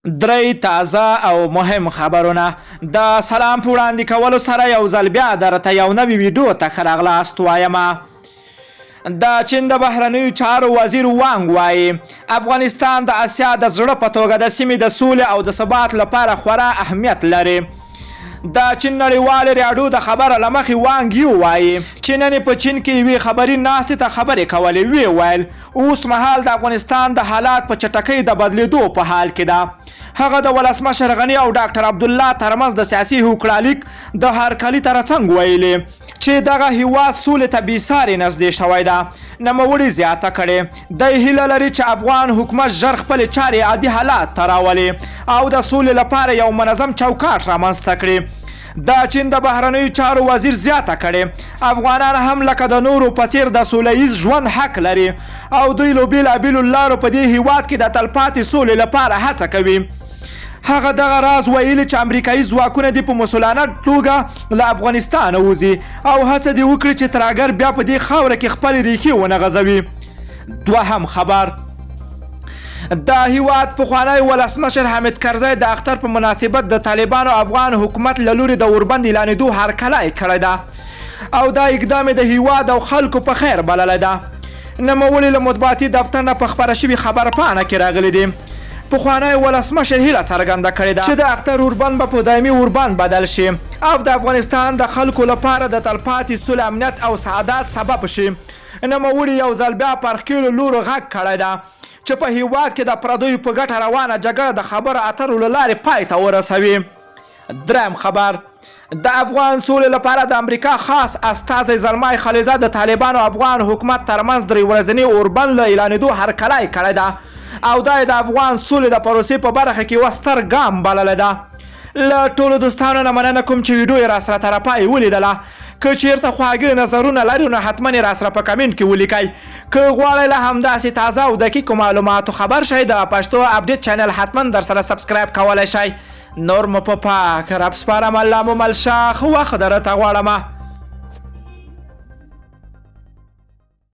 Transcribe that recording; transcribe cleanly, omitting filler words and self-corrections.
درې تازه او مهم خبرونه د سلام په وړاندې کولو سره یو ځل بیا درته یو نوي ویډیو ته ښه راغلاست وایمه. د چین د بهرنیو چارو وزیر وانګ وایي افغانستان د اسیا د زړه په توګه د سیمې د سولې او د ثبات لپاره خورا اهمیت لري. د چین نړیوالې راډیو د خبره له مخې وانګ یو وایي چې نن په چین کې یوې خبري ناستې ته خبرې کولې. ویې ویل اوس مهال د افغانستان د حالات په چټکۍ د بدلېدو په حال کې ده. هغه د ولسمشر غني او ډاکټر عبدالله ترمنځ د سیاسي هوکړالیک د هرکلي ترڅنګ ویلي چې دغه هیواد سولې ته بېسارې نږدې شوی ده. نوموړي زیاته کړې دی هیله لري چې افغان حکومت ژر خپلې چارې عادي حالات ته راولي او د سولې لپاره یو منظم چوکاټ رامنځته کړي. د چین د بهرنیو چارو وزیر زیاته کړې افغانان هم لکه د نورو په څیر د سوله ییز ژوند حق لري او دوی له بېلابېلو لارو په دې هیواد کې د تلپاتې سولې لپاره هڅه کوي. هغه دغه راز ویلي چې امریکایي ځواکونه دې په مسؤلانه توګه له افغانستانه وځي او هڅه دې وکړي چې ترهګر بیا په دې خاوره کې خپلې ریښې ونه غځوي. دوهم خبر د هیواد پخوانی ولسمشر حامد کرزی د اختر په مناسبت د طالبانو افغان حکومت له لوري د اوربند اعلانېدو هرکلی کړی ده او دا اقدام د هیواد او خلکو په خیر بللی ده. نوموړي له مطبوعاتي دفتر نه په خپره شوي خبرپاڼه کې راغلی دي. پخوانی ولسمشر هیله څرګنده کړې ده چې د اختر اوربند به په دایمي اوربند بدل شي او د افغانستان د خلکو لپاره د تلپاتې سولې امنیت او سعادت سبب شي. نوموړي یو ځل بیا پر ښکېلو لورو غږ کړی ده چې په هیواد کې د پردیو په ګټه روانه جګړه د خبرو اترو له لارې پای ته ورسوي. دریم خبر د افغان سولې لپاره د امریکا خاص استازی زلمای خلیزه د طالبانو افغان حکومت ترمنځ درې ورځني اوربند له اعلانېدو هرکلی کړی ده او دا د افغان سولې د پروسې په برخه کې یوه ستر ګام بللی ده. له ټولو دوستانو نه مننه کوم چې ویډیو یې راسره تر پایه ولیدله. که چیرته خواږه نظرونه لري نو حتما یې راسره په کمنټ کې ولیکئ. که غواړئ له همداسې تازه او دقیقو معلوماتو خبر شئ د پښتو اپډیټ چینل حتما در سره سبسکرایب کولی شئ. نور مو په پاک رب سپارم. الله مو مل شه. ښه وخت درته غواړمه.